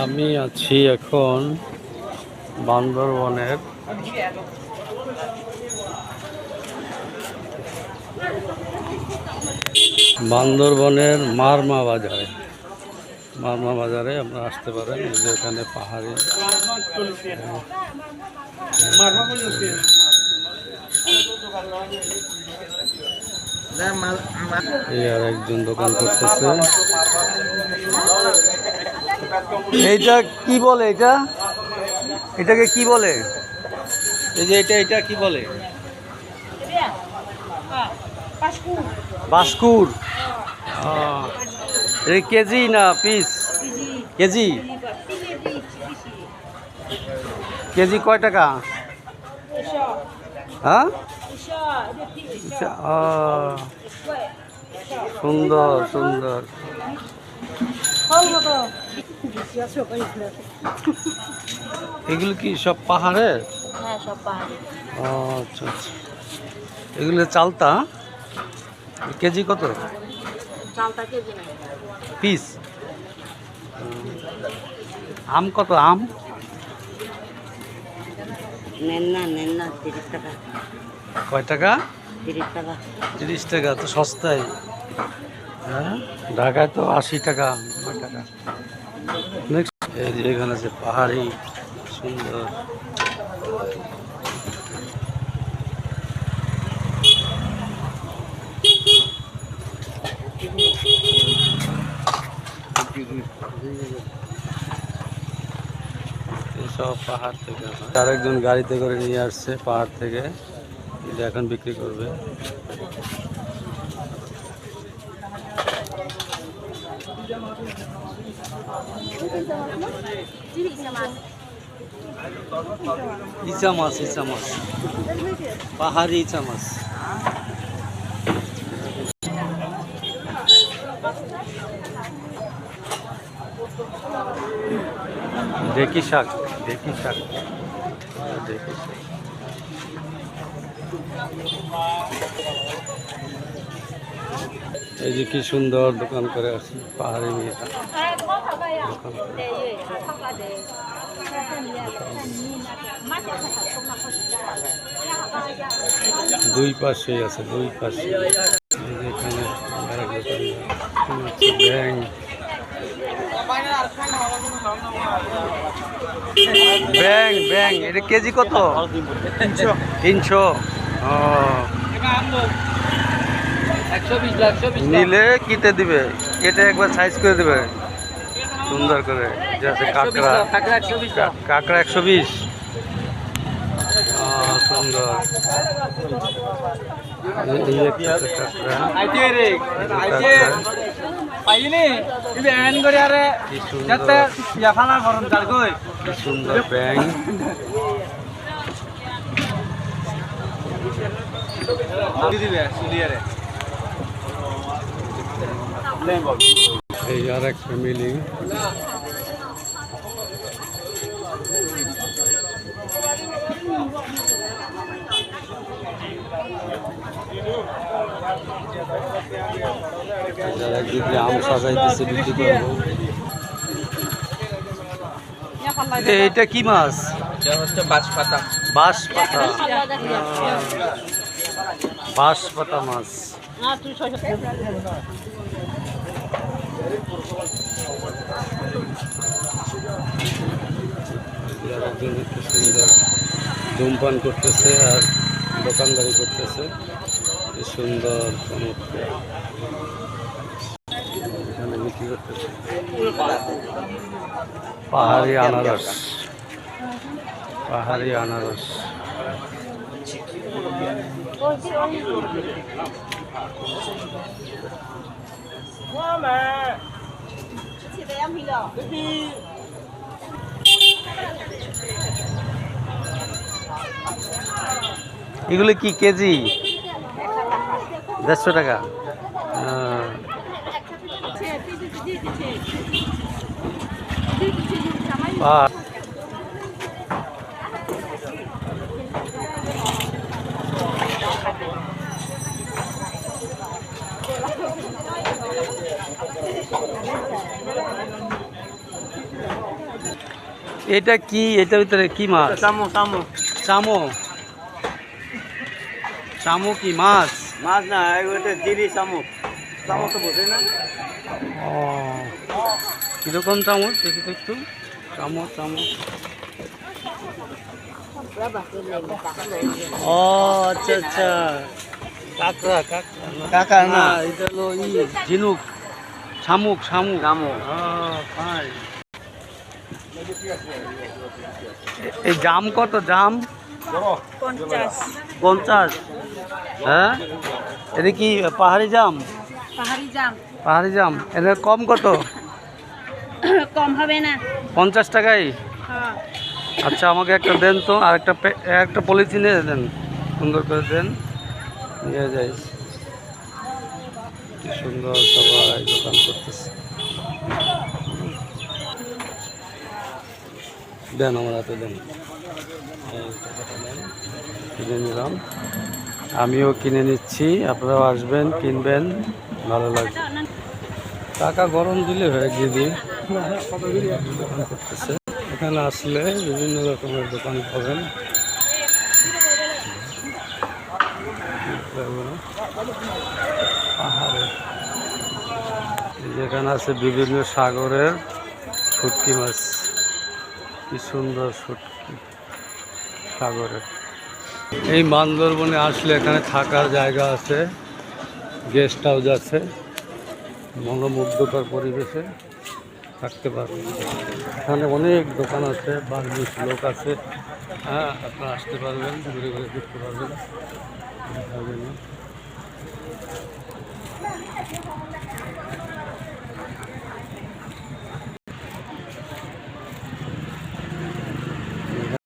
আমি আছি এখন বান্দরবনের মারমা বাজারে। মারমা বাজারে আপনারা আসতে পারেন, যে এখানে পাহাড়ি আর একজন দোকান করতেছে। এইটা কি বলে? এটাকে কি বলে? এই যে এটা কি বলে? বাস্কুর। এই কেজি না পিস? কেজি। কেজি কয় টাকা? হ্যাঁ, সুন্দর সুন্দর। এগুলো কি সব পাহাড়ের? হ্যাঁ, সব পাহাড়ে। আচ্ছা আচ্ছা। এগুলো চালতা কেজি কত? চালটা কেজি না, পিস। আম কত? আম নেন না 30 টাকা। কয় টাকা? 30 টাকা। 30 টাকা তো সস্তায়। হ্যাঁ, ঢাকায় তো 80 টাকা 90 টাকা। নেক্সট এই যে এখানে আছে পাহাড়ি সুন্দর। সব পাহাড় থেকে আরেকজন গাড়িতে করে নিয়ে আসছে পাহাড় থেকে, এখন বিক্রি করবে। ইচা মাছ পাহাড়ি ইচা মাছ। ঢেকি শাক। এই যে কি সুন্দর দোকান করে আছে পাহাড়ি মেয়েটা। দুই পাশে আছে, দুই পাশে। এখানে ব্যাং এটা কেজি কত? 300। নিলে কেটে দিবে, কেটে একবার সাইজ করে দিবে সুন্দর করে। যে আছে কাঁকড়া 120। সুন্দর। সুন্দর ব্যাং। এই আর এক ফ্যামিলি। একদিকে আম সাজাইতেছে বিক্রি করবো। এইটা কি মাছ? বাঁশপাতা মাছ। সুন্দর ধূমপান করতেছে আর দোকানদারি করতেছে। সুন্দর এখানে বিক্রি করতেছে পাহাড়ি আনারস। এগুলো কি কেজি? 150 টাকা। এটা কি? এটার ভিতরে কি মাছ? চামো চামো চামো। চামো কি মাছ? মাছ না, ওইটা জিরি চামো। চামো তো বোঝে না। ও, কিরকম চামচ দেখি তো একটু। চামচ চামচ। ও আচ্ছা আচ্ছা, কাঁকড়া কাঁকড়া কাকা না, এটা হলো ঝিনুক, শামুক শামুক। চামো। ফাইন। এই জাম কত? জাম 50। হ্যাঁ, এটা কি পাহাড়ি জাম? পাহাড়ি জাম পাহাড়ি জাম এটা কম কত? কম হবে না। 50 টাকাই? হ্যাঁ। আচ্ছা আমাকে একটা দেন তো, আর একটা পলিথিনে দেন, সুন্দর করে দেন, নিয়ে যাই। কি সুন্দর সবাই দোকান করতেছে। দেন আমার হাতে দেন। এই টাকাটা দেন, কিনে নিলাম। আমিও কিনে নিচ্ছি, আপনারাও আসবেন, কিনবেন, ভালো লাগবে। টাকা গরম দিলে হয়ে গিয়ে দিয়ে দোকান করতেছে। এখানে আসলে বিভিন্ন রকমের দোকান পাবেন। পাহাড়ে যেখানে আছে বিভিন্ন সাগরের শুটকি মাছ, কি সুন্দর শুটকি সাগরের। এই বান্দরবনে আসলে এখানে থাকার জায়গা আছে, গেস্ট হাউস আছে, মনোমুগ্ধকর পরিবেশে থাকতে পারবেন। এখানে অনেক দোকান আছে, 22 লোক আছে। হ্যাঁ, আপনারা আসতে পারবেন, ঘুরে ঘুরে দেখতে পারবেন।